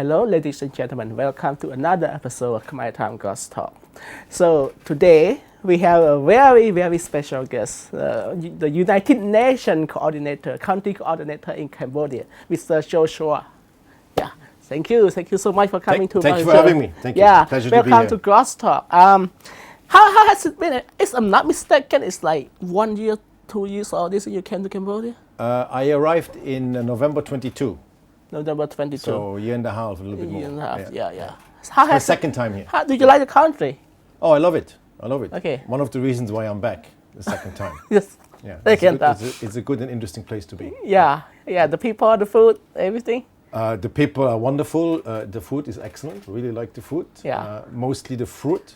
Hello, ladies and gentlemen. Welcome to another episode of Khmer Time Cross Talk. So today we have a very, very special guest, the United Nations coordinator, country coordinator in Cambodia, Mr. Scheuer. Yeah, thank you so much for coming to my show. Thank you for having me. Thank you. Yeah, Pleasure to be here. welcome to Cross Talk. How has it been? If I'm not mistaken, it's like 1 year, 2 years old. This year you came to Cambodia. I arrived in November 22. November 22. So a year and a half, a little bit more. A year and a half, yeah. It's my second time here. How did you like the country? Oh, I love it. Okay. One of the reasons why I'm back the second time. Yes. Yeah. It's a good and interesting place to be. Yeah. The people, the food, everything. The people are wonderful. The food is excellent. Really like the food. Yeah. Mostly the fruit.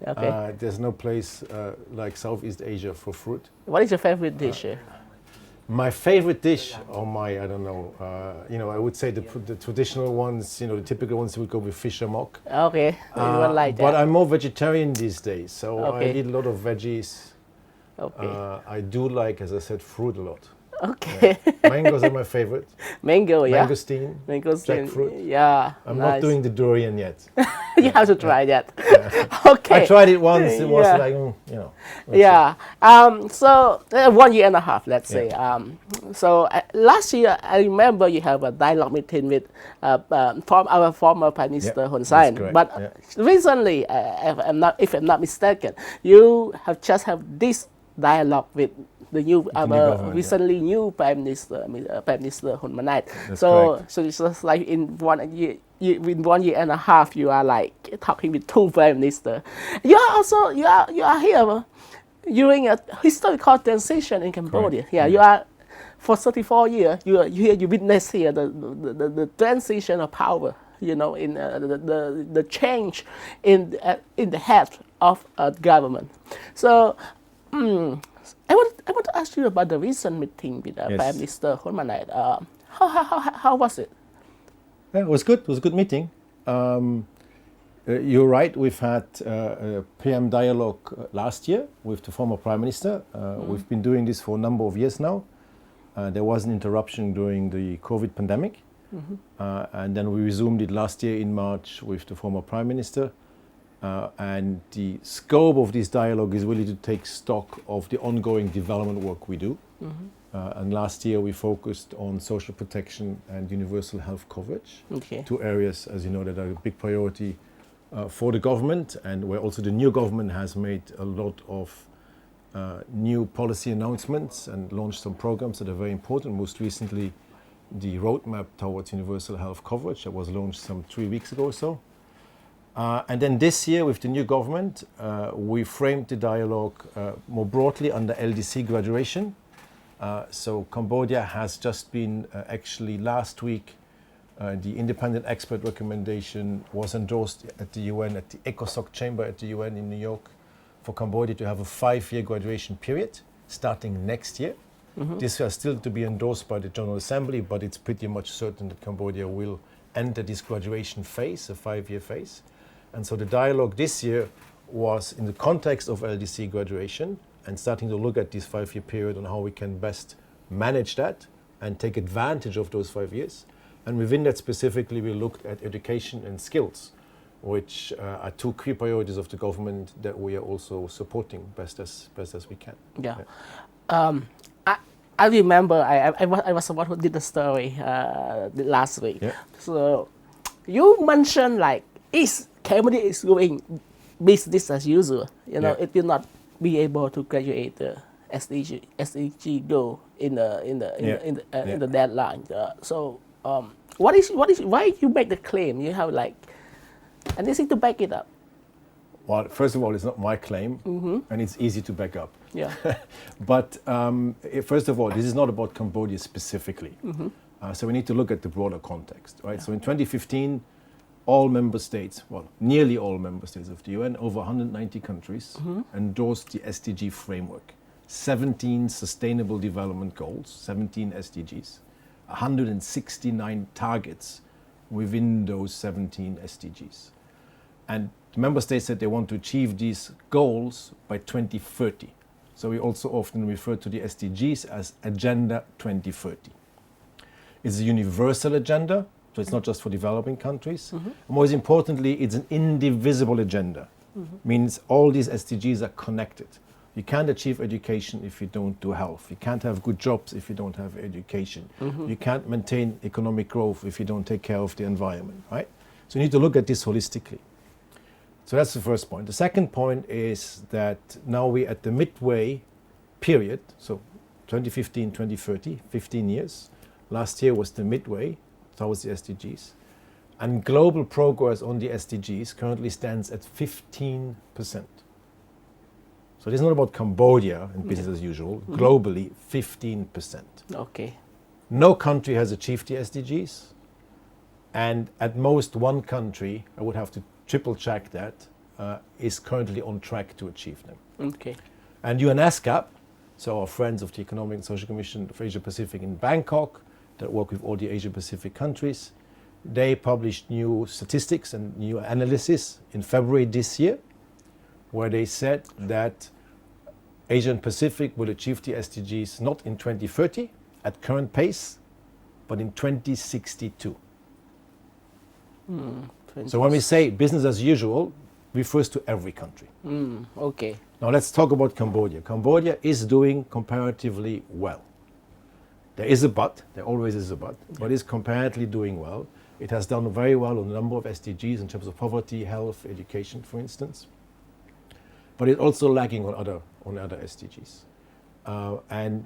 Okay. There's no place like Southeast Asia for fruit. What is your favorite dish? My favorite dish, I don't know. I would say the traditional ones, the typical ones would go with fish and mock. Okay, you don't like that. But I'm more vegetarian these days, so Okay. I eat a lot of veggies. Okay. I do like, as I said, fruit a lot. Okay. Mangoes are my favorite. Mango, yeah. Mangosteen, Mangosteen, jackfruit. Yeah. I'm nice. not doing the durian yet. You have to try that. Okay. I tried it once. It was Yeah. like, Yeah. So 1 year and a half, let's say. Last year, I remember you have a dialogue meeting with our former Prime Minister Hun Sen. correct. But recently, if I'm not mistaken, you have just have this dialogue with the new, recently new Prime Minister Hun Manet. So it's just like in 1 year. In 1 year and a half, you are like talking with two prime ministers. You are here during a historical transition in Cambodia. Correct. Yeah, you are for 34 years. You witness here the transition of power. In the change in the head of government. So I want to ask you about the recent meeting with Prime Minister Hun Manet. How was it? Yeah, it was good. It was a good meeting. You're right. We've had a PM dialogue last year with the former Prime Minister. We've been doing this for a number of years now. There was an interruption during the COVID pandemic. And then we resumed it last year in March with the former Prime Minister. And the scope of this dialogue is really to take stock of the ongoing development work we do. And last year we focused on social protection and universal health coverage. Okay. Two areas, as you know, that are a big priority for the government, and where also the new government has made a lot of new policy announcements and launched some programs that are very important. Most recently, the roadmap towards universal health coverage that was launched some 3 weeks ago or so. And then this year, with the new government, we framed the dialogue more broadly under LDC graduation. So Cambodia has just been, actually last week, the independent expert recommendation was endorsed at the UN, at the ECOSOC chamber at the UN in New York, for Cambodia to have a 5-year graduation period starting next year. This has still to be endorsed by the General Assembly, but it's pretty much certain that Cambodia will enter this graduation phase, a 5-year phase. And so the dialogue this year was in the context of LDC graduation and starting to look at this 5-year period and how we can best manage that and take advantage of those 5 years. And within that specifically, we looked at education and skills, which are two key priorities of the government that we are also supporting best as we can. Yeah. I remember I was the one who did the story last week. Yeah. So you mentioned like Cambodia is going business as usual. It will not be able to graduate the SDG goal in the deadline. So why you make the claim? You have like anything to back it up? Well, first of all, it's not my claim, and it's easy to back up. Yeah. But first of all, this is not about Cambodia specifically. So we need to look at the broader context, right? Yeah. So in 2015, all member states, well, nearly all member states of the UN, over 190 countries, endorsed the SDG framework. 17 sustainable development goals, 17 SDGs, 169 targets within those 17 SDGs. And the member states said they want to achieve these goals by 2030. So we also often refer to the SDGs as Agenda 2030. It's a universal agenda So it's not just for developing countries. Most importantly, it's an indivisible agenda. Means all these SDGs are connected. You can't achieve education if you don't do health. You can't have good jobs if you don't have education. You can't maintain economic growth if you don't take care of the environment, right? So you need to look at this holistically. So that's the first point. The second point is that now we're at the midway period, so 2015, 2030, 15 years. Last year was the midway towards the SDGs. And global progress on the SDGs currently stands at 15%. So this is not about Cambodia and business as usual. Globally, 15%. Okay. No country has achieved the SDGs. And at most one country, I would have to triple check that, is currently on track to achieve them. Okay. And UN-ASCAP, so our friends of the Economic and Social Commission of Asia Pacific in Bangkok, that work with all the Asia Pacific countries, they published new statistics and new analysis in February this year, where they said that Asia and Pacific will achieve the SDGs not in 2030 at current pace, but in 2062. So when we say business as usual, refers to every country. Okay. Now let's talk about Cambodia. Cambodia is doing comparatively well. There is a but, there always is a but it's comparatively doing well. It has done very well on a number of SDGs in terms of poverty, health, education, for instance. But it's also lagging on other SDGs. And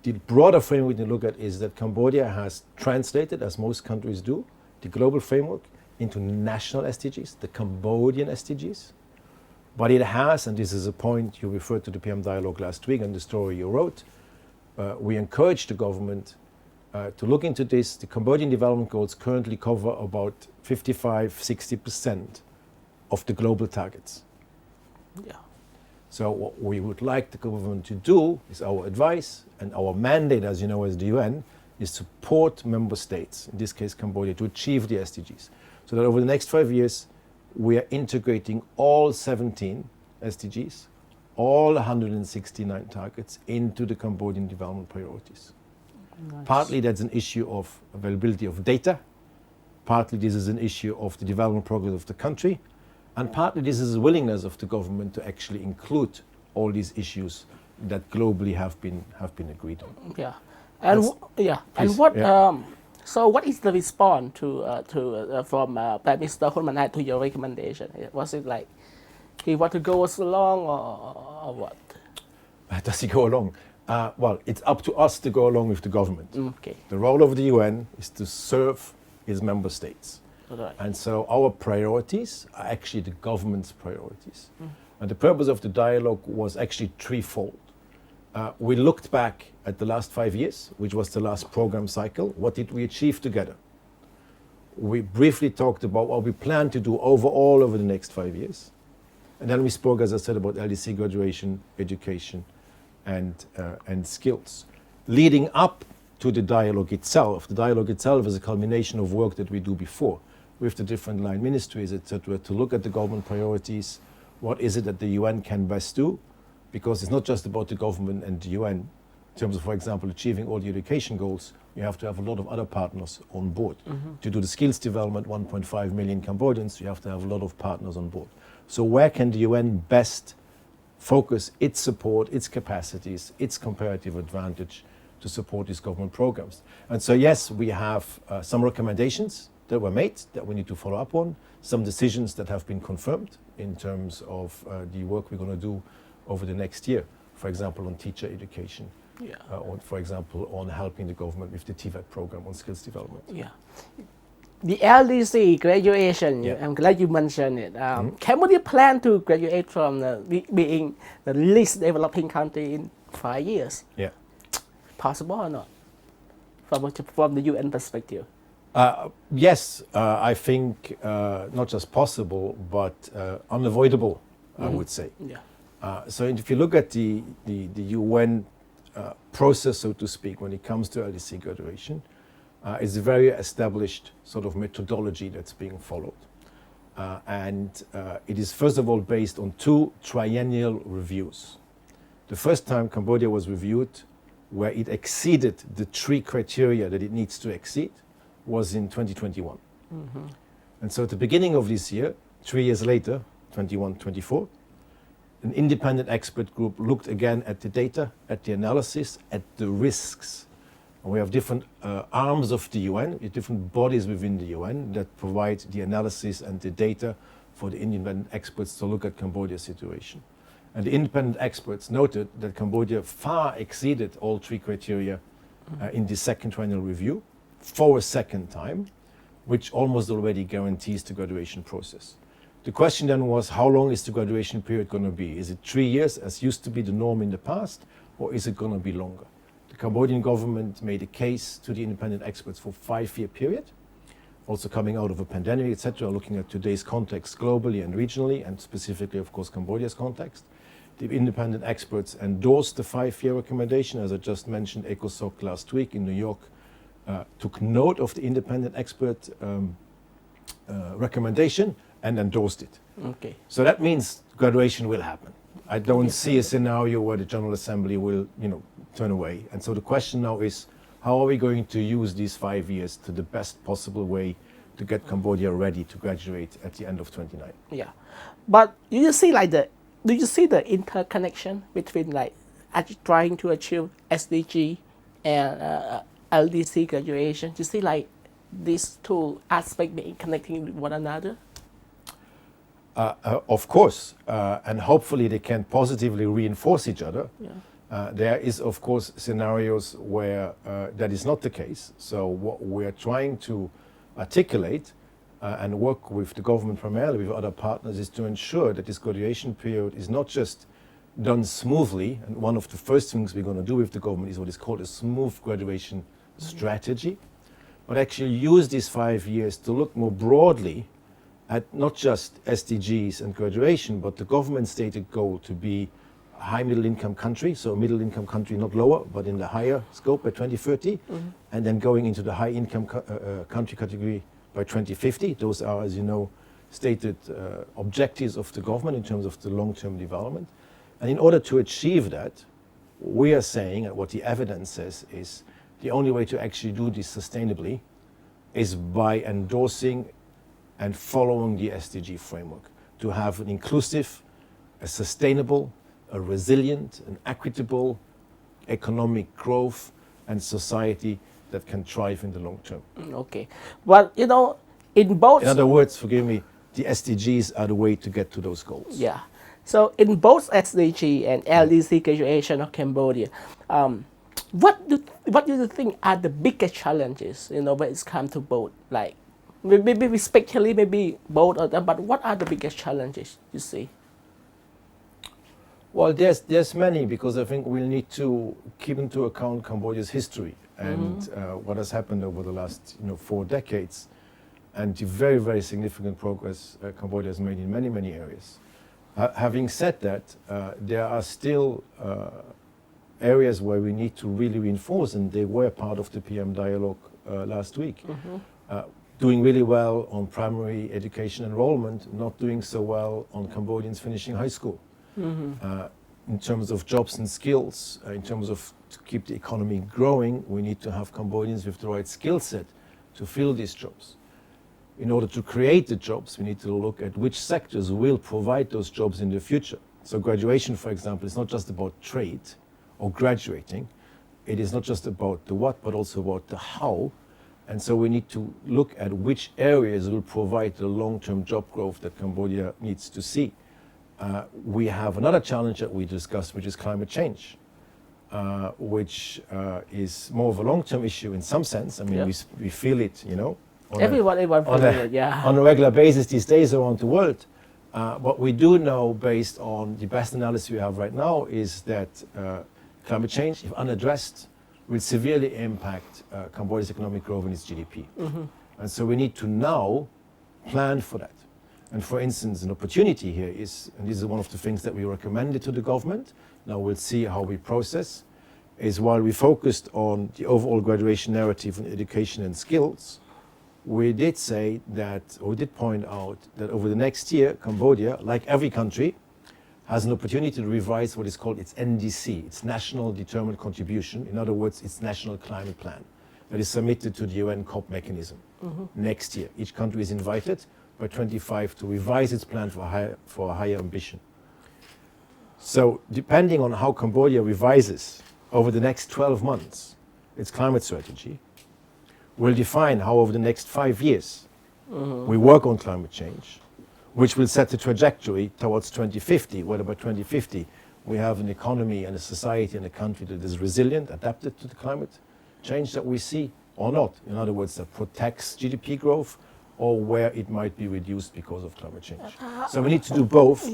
the broader framework to look at is that Cambodia has translated, as most countries do, the global framework into national SDGs, the Cambodian SDGs. But it has, and this is a point you referred to the PM dialogue last week and the story you wrote, we encourage the government to look into this. The Cambodian development goals currently cover about 55-60% of the global targets. Yeah. So what we would like the government to do is our advice and our mandate, as you know, as the UN, is support member states, in this case Cambodia, to achieve the SDGs. So that over the next 5 years, we are integrating all 17 SDGs, all 169 targets into the Cambodian development priorities. Nice. Partly that's an issue of availability of data, partly this is an issue of the development progress of the country, and partly this is a willingness of the government to actually include all these issues that globally have been agreed on. Yeah. And Please, what yeah. So what is the response from Prime Minister Hun Manet to your recommendation? Was it like he want to go along or what? Does he go along? Well, it's up to us to go along with the government. Okay. The role of the UN is to serve its member states. Right. And so our priorities are actually the government's priorities. And the purpose of the dialogue was actually threefold. We looked back at the last 5 years, which was the last program cycle. What did we achieve together? We briefly talked about what we plan to do overall over the next 5 years. And then we spoke, as I said, about LDC graduation, education, and skills. Leading up to the dialogue itself is a culmination of work that we do before with the different line ministries, etc., to look at the government priorities. What is it that the UN can best do? Because it's not just about the government and the UN. In terms of, for example, achieving all the education goals, you have to have a lot of other partners on board. To do the skills development, 1.5 million Cambodians, you have to have a lot of partners on board. So where can the UN best focus its support, its capacities, its comparative advantage to support these government programs? And so yes, we have some recommendations that were made that we need to follow up on, some decisions that have been confirmed in terms of the work we're going to do over the next year, for example, on teacher education, or for example, on helping the government with the TVET program on skills development. Yeah. The LDC graduation, I'm glad you mentioned it. Cambodia plan to graduate from being the least developing country in 5 years. Yeah. Possible or not? From the UN perspective. Yes, I think not just possible, but unavoidable, I would say. Yeah. So if you look at the UN process, so to speak, when it comes to LDC graduation, it's a very established sort of methodology that's being followed. And it is first of all based on 2 triennial reviews. The first time Cambodia was reviewed, where it exceeded the 3 criteria that it needs to exceed, was in 2021. And so at the beginning of this year, 3 years later, 21-24, an independent expert group looked again at the data, at the analysis, at the risks. And we have different arms of the UN, different bodies within the UN that provide the analysis and the data for the independent experts to look at Cambodia's situation. And the independent experts noted that Cambodia far exceeded all 3 criteria in the second triennial review for a second time, which almost already guarantees the graduation process. The question then was, how long is the graduation period going to be? Is it 3 years, as used to be the norm in the past, or is it going to be longer? The Cambodian government made a case to the independent experts for a 5-year period, also coming out of a pandemic, etc., looking at today's context globally and regionally, and specifically, of course, Cambodia's context. The independent experts endorsed the 5-year recommendation. As I just mentioned, ECOSOC last week in New York took note of the independent expert recommendation and endorsed it. Okay. So that means graduation will happen. I don't see a scenario where the General Assembly will, turn away. And so the question now is, how are we going to use these 5 years to the best possible way to get Cambodia ready to graduate at the end of 29? Yeah, but do you see the interconnection between trying to achieve SDG and LDC graduation? Do you see these 2 aspects being connecting with one another? Of course, and hopefully they can positively reinforce each other. Yeah. There is, of course, scenarios where that is not the case. So what we're trying to articulate and work with the government primarily, with other partners, is to ensure that this graduation period is not just done smoothly. And one of the first things we're going to do with the government is what is called a smooth graduation strategy, but actually use these 5 years to look more broadly at not just SDGs and graduation, but the government stated goal to be a high middle income country, so a middle income country not lower, but in the higher scope by 2030, and then going into the high income country category by 2050. Those are, as you know, stated objectives of the government in terms of the long-term development. And in order to achieve that, we are saying, and what the evidence says, is the only way to actually do this sustainably is by endorsing and following the SDG framework, to have an inclusive, a sustainable, a resilient, an equitable economic growth and society that can thrive in the long term. Okay. Well, in both... In other words, forgive me, the SDGs are the way to get to those goals. Yeah. So in both SDG and LDC graduation of Cambodia, what do you think are the biggest challenges, when it's come to both? Maybe respectively, maybe both of them, but what are the biggest challenges you see? Well, there's many, because I think we'll need to keep into account Cambodia's history and what has happened over the last 4 decades, and the very, very significant progress Cambodia has made in many, many areas. Having said that, there are still areas where we need to really reinforce, and they were part of the PM dialogue last week. Doing really well on primary education enrollment, not doing so well on Cambodians finishing high school. In terms of jobs and skills, in terms of to keep the economy growing, we need to have Cambodians with the right skill set to fill these jobs. In order to create the jobs, we need to look at which sectors will provide those jobs in the future. So graduation, for example, is not just about trade or graduating. It is not just about the what, but also about the how. And so we need to look at which areas will provide the long-term job growth that Cambodia needs to see. We have another challenge that we discussed, which is climate change, which is more of a long-term issue in some sense. I mean, we feel it, everyone feels it, yeah. On a regular basis these days around the world. What we do know, based on the best analysis we have right now, is that climate change, if unaddressed, will severely impact Cambodia's economic growth and its GDP. And so we need to now plan for that. And for instance, an opportunity here is, and this is one of the things that we recommended to the government, now we'll see how we process, is while we focused on the overall graduation narrative in education and skills, we did say that, or we did point out that over the next year, Cambodia, like every country, has an opportunity to revise what is called its NDC, its National Determined Contribution, in other words, its National Climate Plan. that is submitted to the UN COP mechanism next year. Each country is invited by 25 to revise its plan for a higher ambition. So depending on how Cambodia revises over the next 12 months its climate strategy, will define how over the next 5 years we work on climate change, which will set the trajectory towards 2050, whether by 2050 we have an economy and a society and a country that is resilient, adapted to the climate change that we see or not. In other words, that protects GDP growth, or where it might be reduced because of climate change. So we need to do both.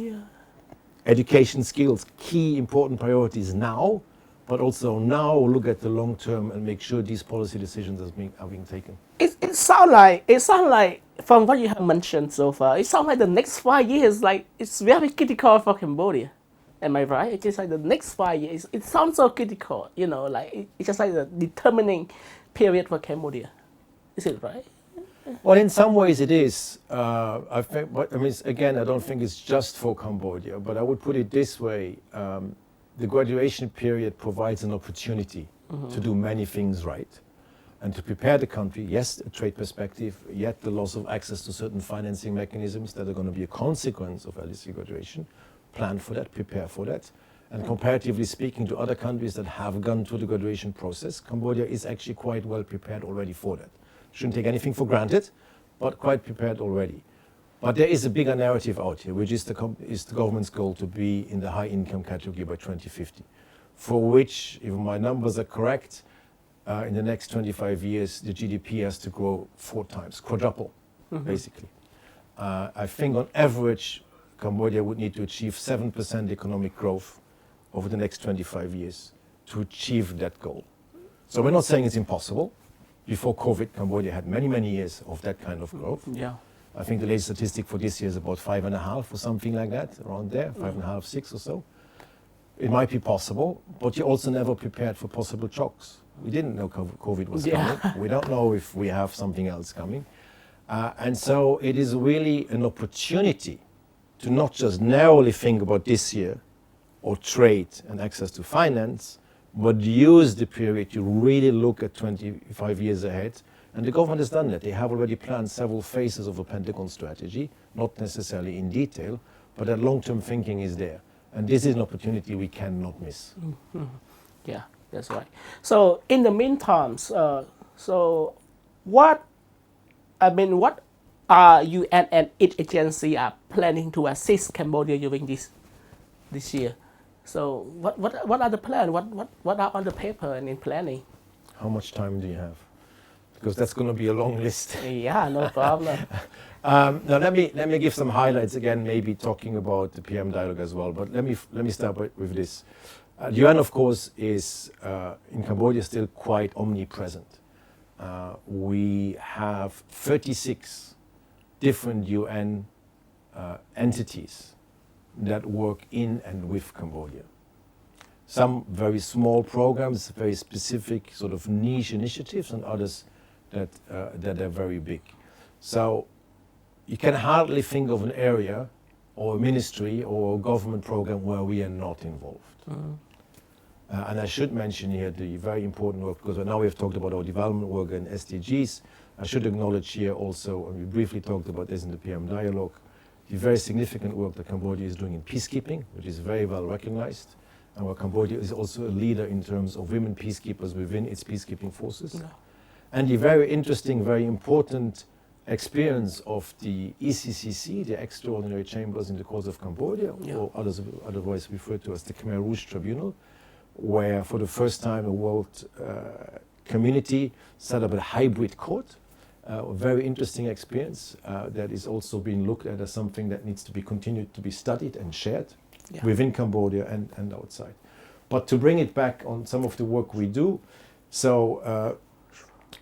Education, skills, key important priorities now, but also now look at the long term and make sure these policy decisions are being taken. It sounds like from what you have mentioned so far, it sounds like the next 5 years, like it's very critical for Cambodia. Am I right? It's just like the next 5 years. It sounds so critical, you know, like it's just like the determining period for Cambodia. Is it right? Well, in some ways it is. I think, but I mean, again, I don't think it's just for Cambodia, but I would put it this way: the graduation period provides an opportunity to do many things right, and to prepare the country. Yes, a trade perspective. Yet the loss of access to certain financing mechanisms that are going to be a consequence of LDC graduation. Plan for that, prepare for that. And comparatively speaking to other countries that have gone through the graduation process, Cambodia is actually quite well prepared already for that. Shouldn't take anything for granted, but quite prepared already. But there is a bigger narrative out here, which is the government's goal to be in the high income category by 2050, for which, if my numbers are correct, in the next 25 years, the GDP has to grow 4 times, quadruple, basically. I think on average, Cambodia would need to achieve 7% economic growth over the next 25 years to achieve that goal. So we're not saying it's impossible. Before COVID, Cambodia had many, many years of that kind of growth. Yeah. I think the latest statistic for this year is about 5.5 or something like that, around there, 5.5, 6 or so. It might be possible, but you're also never prepared for possible shocks. We didn't know COVID was coming. We don't know if we have something else coming. And so it is really an opportunity to not just narrowly think about this year or trade and access to finance, but use the period to really look at 25 years ahead. And the government has done that. They have already planned several phases of a Pentagon strategy, not necessarily in detail, but that long-term thinking is there. And this is an opportunity we cannot miss. Yeah, that's right. So in the meantime, so what are UN and its agency are planning to assist Cambodia during this year? So what are the plans? What are on the paper and in planning? How much time do you have? Because that's going to be a long list. Yeah, no problem. Now let me give some highlights again, maybe talking about the PM dialogue as well. But let me start with this. The UN, of course, is in Cambodia still quite omnipresent. We have 36 different UN entities that work in and with Cambodia. Some very small programs, very specific sort of niche initiatives, and others that are very big. So you can hardly think of an area or a ministry or a government program where we are not involved. And I should mention here the very important work, because now we've talked about our development work and SDGs. I should acknowledge here also, and we briefly talked about this in the PM dialogue, the very significant work that Cambodia is doing in peacekeeping, which is very well recognized, and where Cambodia is also a leader in terms of women peacekeepers within its peacekeeping forces. Yeah. And the very interesting, very important experience of the ECCC, the Extraordinary Chambers in the Courts of Cambodia, or otherwise referred to as the Khmer Rouge Tribunal, where for the first time a world community set up a hybrid court. A very interesting experience that is also being looked at as something that needs to be continued to be studied and shared within Cambodia and outside. But to bring it back on some of the work we do, so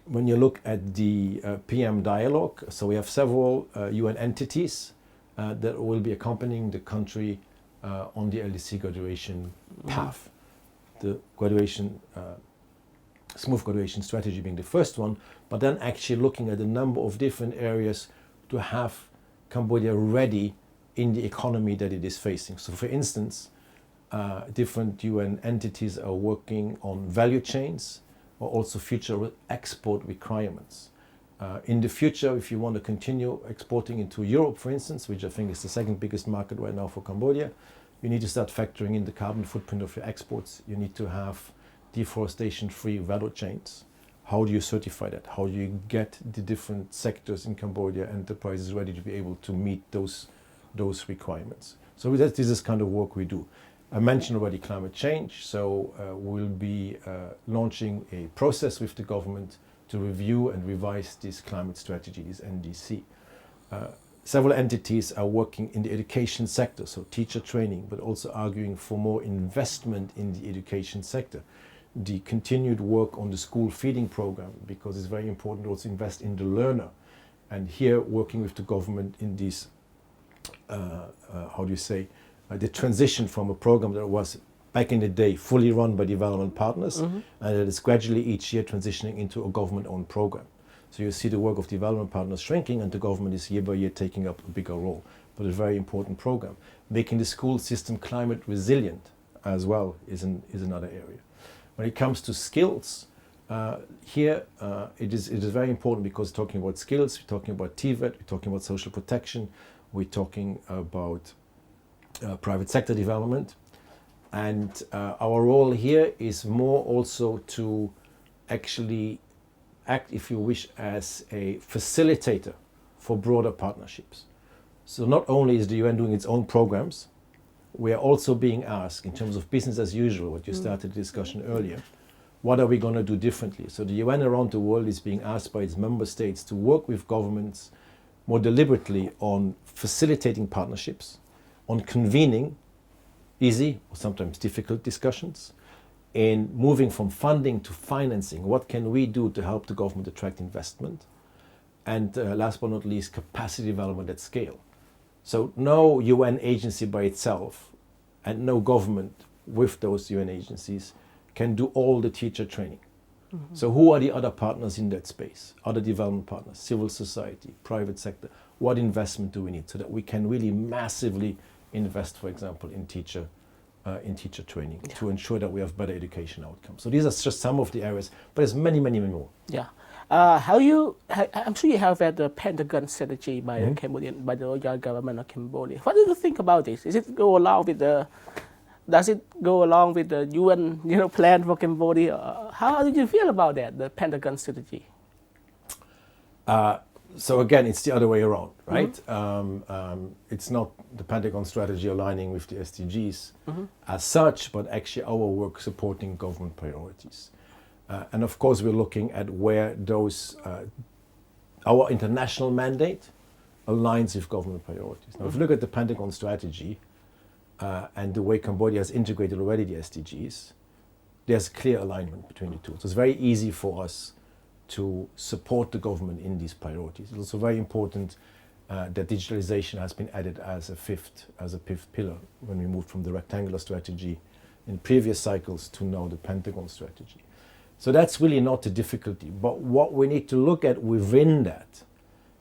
when you look at the PM dialogue, so we have several UN entities that will be accompanying the country on the LDC graduation path. The graduation smooth graduation strategy being the first one, but then actually looking at a number of different areas to have Cambodia ready in the economy that it is facing. So for instance, different UN entities are working on value chains or also future export requirements. In the future, if you want to continue exporting into Europe, for instance, which I think is the second biggest market right now for Cambodia, you need to start factoring in the carbon footprint of your exports. You need to have deforestation-free value chains. How do you certify that? How do you get the different sectors in Cambodia, enterprises ready to be able to meet those requirements? So this is kind of work we do. I mentioned already climate change, so we'll be launching a process with the government to review and revise these climate strategies, NDC. Several entities are working in the education sector, so teacher training, but also arguing for more investment in the education sector. The continued work on the school feeding program, because it's very important to also invest in the learner. And here, working with the government in these, the transition from a program that was back in the day fully run by development partners, and it is gradually each year transitioning into a government-owned program. So you see the work of development partners shrinking, and the government is year by year taking up a bigger role. But a very important program. Making the school system climate resilient as well is another area. When it comes to skills, it is very important, because talking about skills, we're talking about TVET, we're talking about social protection, we're talking about private sector development. And our role here is more also to actually act, if you wish, as a facilitator for broader partnerships. So not only is the UN doing its own programs, we are also being asked, in terms of business as usual, what you started the discussion earlier, what are we going to do differently? So the UN around the world is being asked by its member states to work with governments more deliberately on facilitating partnerships, on convening easy or sometimes difficult discussions, in moving from funding to financing. What can we do to help the government attract investment? And last but not least, capacity development at scale. So no UN agency by itself, and no government with those UN agencies, can do all the teacher training. So who are the other partners in that space? Other development partners, civil society, private sector. What investment do we need so that we can really massively invest, for example, in teacher training to ensure that we have better education outcomes? So these are just some of the areas, but there's many, many, many more. Yeah. I'm sure you have read the Pentagon strategy by the Cambodian, by the royal government of Cambodia. What do you think about this? Does it go along with the UN, plan for Cambodia? How did you feel about that, the Pentagon strategy? So again, it's the other way around, right? It's not the Pentagon strategy aligning with the SDGs as such, but actually our work supporting government priorities. And of course, we're looking at where those, our international mandate aligns with government priorities. Now, if you look at the Pentagon strategy and the way Cambodia has integrated already the SDGs, there's clear alignment between the two. So it's very easy for us to support the government in these priorities. It's also very important that digitalization has been added as a fifth pillar when we moved from the rectangular strategy in previous cycles to now the Pentagon strategy. So that's really not the difficulty. But what we need to look at within that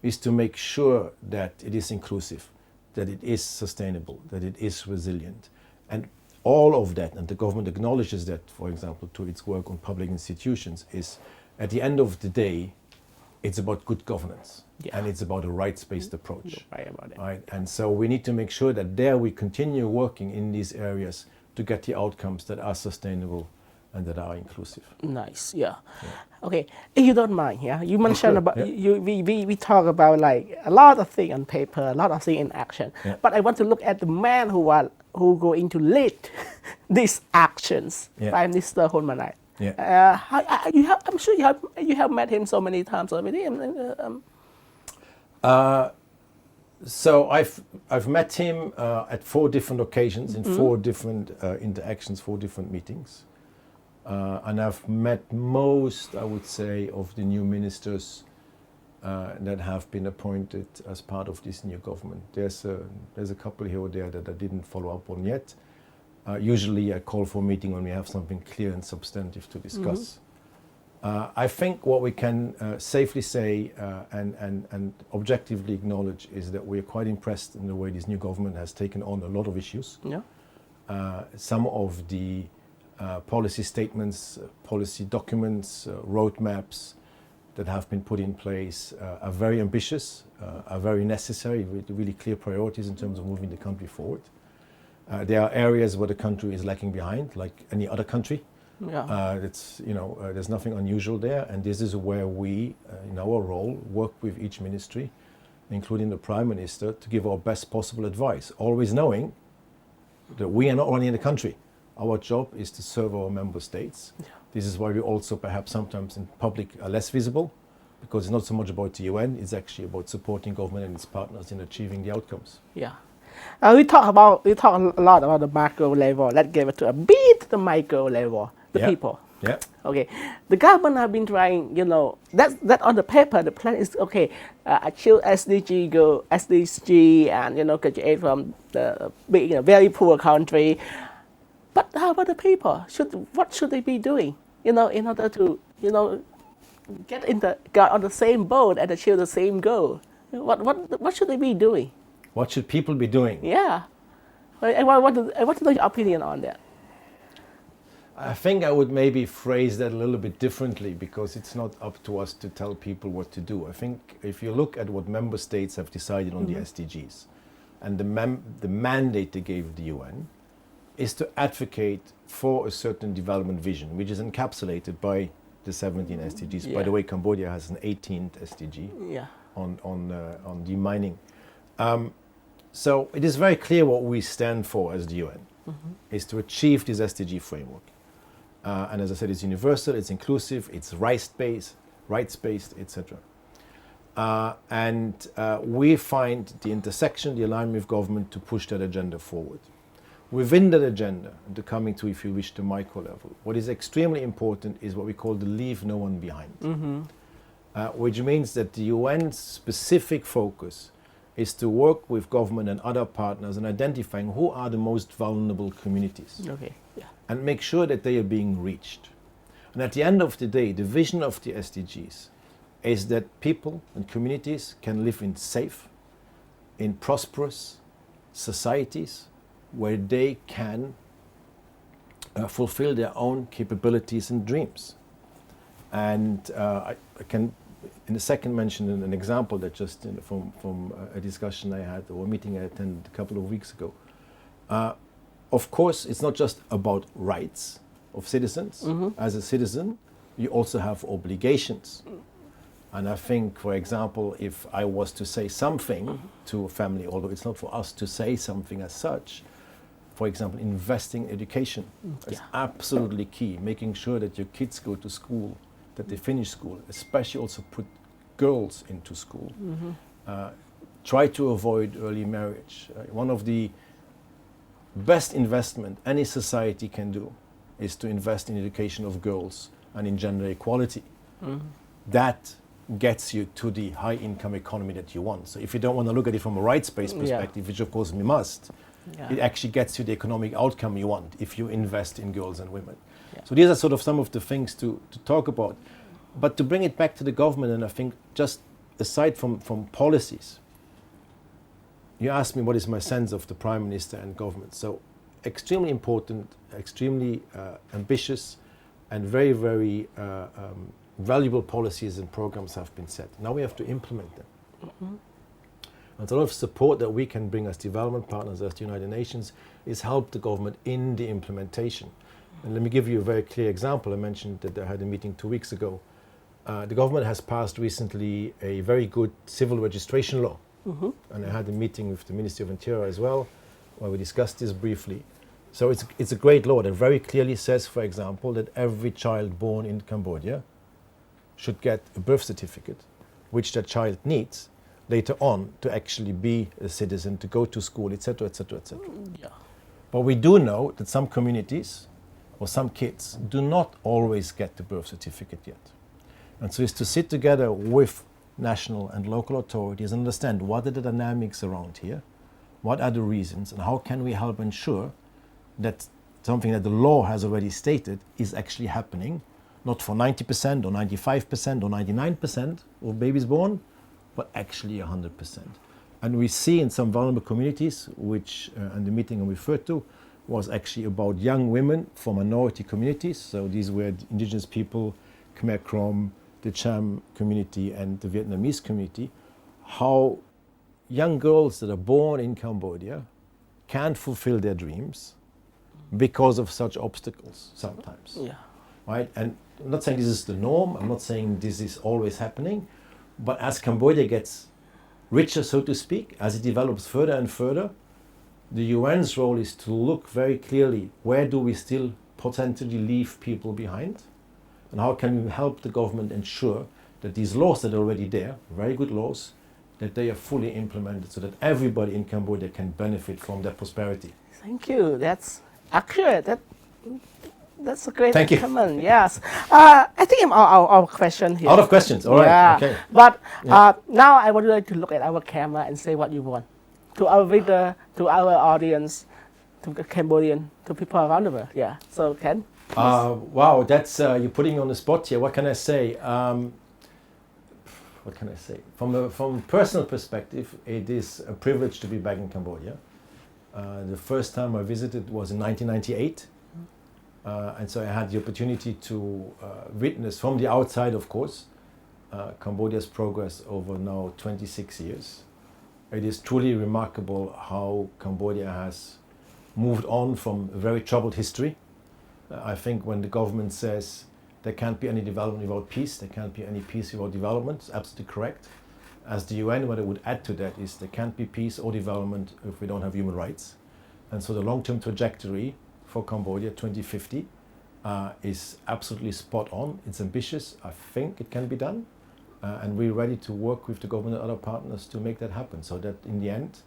is to make sure that it is inclusive, that it is sustainable, that it is resilient. And all of that, and the government acknowledges that, for example, to its work on public institutions, is at the end of the day, it's about good governance. And it's about a rights-based approach. Right? And so we need to make sure that there we continue working in these areas to get the outcomes that are sustainable and that are inclusive. Nice, yeah. Okay, if you don't mind, you mentioned about, we talk about like a lot of things on paper, a lot of things in action, but I want to look at the man who going to lead these actions, Prime Minister Hun Manet. I'm sure you have met him so many times already. So I've met him at 4 different occasions in 4 different interactions, 4 different meetings. And I've met most, I would say, of the new ministers that have been appointed as part of this new government. There's a couple here or there that I didn't follow up on yet. Usually I call for a meeting when we have something clear and substantive to discuss. I think what we can safely say and objectively acknowledge is that we are quite impressed in the way this new government has taken on a lot of issues. Some of the policy statements, policy documents, roadmaps that have been put in place are very ambitious, are very necessary, with really clear priorities in terms of moving the country forward. There are areas where the country is lagging behind, like any other country. Yeah. There's nothing unusual there, and this is where we, in our role, work with each ministry, including the Prime Minister, to give our best possible advice, always knowing that we are not running the country. Our job is to serve our member states. Yeah. This is why we also perhaps sometimes in public are less visible, because it's not so much about the UN, it's actually about supporting government and its partners in achieving the outcomes. Yeah. We talk a lot about the macro level. Let's get to a bit the micro level, the people. Yeah. Okay. The government have been trying, that on the paper, the plan is, achieve SDG and, graduate from the big, very poor country. But how about the people? What should they be doing, in order to, get on the same boat and achieve the same goal? What should they be doing? What should people be doing? Yeah. I want to know your opinion on that. I think I would maybe phrase that a little bit differently, because it's not up to us to tell people what to do. I think if you look at what member states have decided on the SDGs and the mandate they gave the UN is to advocate for a certain development vision, which is encapsulated by the 17 SDGs. Yeah. By the way, Cambodia has an 18th SDG on demining. So it is very clear what we stand for as the UN, is to achieve this SDG framework. And as I said, it's universal, it's inclusive, it's rights-based, etc. And we find the intersection, the alignment with government to push that agenda forward. Within that agenda, and coming to, if you wish, the micro level, what is extremely important is what we call the leave no one behind, which means that the UN's specific focus is to work with government and other partners in identifying who are the most vulnerable communities. Okay. Yeah. And make sure that they are being reached. And at the end of the day, the vision of the SDGs is that people and communities can live in safe, in prosperous societies where they can fulfill their own capabilities and dreams. And I can, in a second, mention an example that just from a discussion I had, or a meeting I attended a couple of weeks ago. Of course, it's not just about rights of citizens. As a citizen, you also have obligations. And I think, for example, if I was to say something to a family, although it's not for us to say something as such, for example, investing in education is absolutely key. Making sure that your kids go to school, that they finish school, especially also put girls into school. Try to avoid early marriage. One of the best investment any society can do is to invest in education of girls and in gender equality. That gets you to the high income economy that you want. So if you don't want to look at it from a rights-based perspective, which of course we must, it actually gets you the economic outcome you want if you invest in girls and women. So these are sort of some of the things to talk about. But to bring it back to the government, and I think just aside from policies, you asked me what is my sense of the Prime Minister and government. So extremely important, extremely ambitious, and very, very valuable policies and programs have been set. Now we have to implement them. And a lot of support that we can bring as development partners, as the United Nations, is help the government in the implementation. And let me give you a very clear example. I mentioned that I had a meeting 2 weeks ago. The government has passed recently a very good civil registration law. And I had a meeting with the Ministry of Interior as well, where we discussed this briefly. So it's a great law that very clearly says, for example, that every child born in Cambodia should get a birth certificate, which that child needs later on to actually be a citizen, to go to school, etc., etc., etc. But we do know that some communities or some kids do not always get the birth certificate yet. And so it's to sit together with national and local authorities and understand what are the dynamics around here, what are the reasons, and how can we help ensure that something that the law has already stated is actually happening, not for 90% or 95% or 99% of babies born, but actually 100%. And we see in some vulnerable communities, which, and the meeting I referred to, was actually about young women from minority communities. So these were the indigenous people, Khmer Krom, the Cham community and the Vietnamese community, how young girls that are born in Cambodia can't fulfill their dreams because of such obstacles sometimes. Yeah. Right? And I'm not saying this is the norm, I'm not saying this is always happening, but as Cambodia gets richer, so to speak, as it develops further and further, the UN's role is to look very clearly where do we still potentially leave people behind, and how can we help the government ensure that these laws that are already there, very good laws, that they are fully implemented so that everybody in Cambodia can benefit from their prosperity. Thank you. That's accurate. That's a great Thank you. comment. Yes. I think I'm out of question here. Out of questions, all right. Yeah. Okay. But now I would like to look at our camera and say what you want to our reader, to our audience, to the Cambodian, to people around the world. Yeah. So Ken. Wow, that's you're putting me on the spot here. What can I say? What can I say? From a personal perspective, it is a privilege to be back in Cambodia. The first time I visited was in 1998. And so I had the opportunity to witness from the outside, of course, Cambodia's progress over now 26 years. It is truly remarkable how Cambodia has moved on from a very troubled history. I think when the government says there can't be any development without peace, there can't be any peace without development, it's absolutely correct. As the UN, what I would add to that is there can't be peace or development if we don't have human rights. And so the long-term trajectory for Cambodia 2050 is absolutely spot on. It's ambitious. I think it can be done. And we're ready to work with the government and other partners to make that happen so that in the end,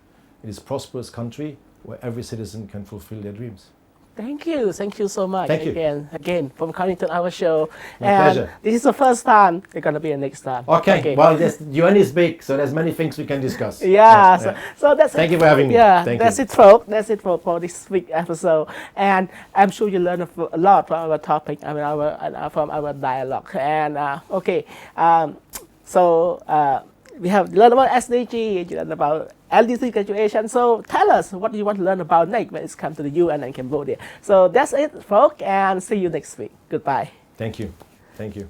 it is a prosperous country where every citizen can fulfill their dreams. Thank you so much. Thank you. Again, for coming to our show. My pleasure. This is the first time. It's gonna be the next time. Okay. Well, UN is big, so there's many things we can discuss. Yeah. So that's Thank it. you for having me. Yeah. Thank That's you. it, folks. That's it for this week episode. And I'm sure you learned a lot from our topic. I mean, from our dialogue. And we have learned about SDG, you learned about LDC graduation. So tell us what you want to learn about next when it comes to the UN and Cambodia. So that's it, folks, and see you next week. Goodbye. Thank you. Thank you.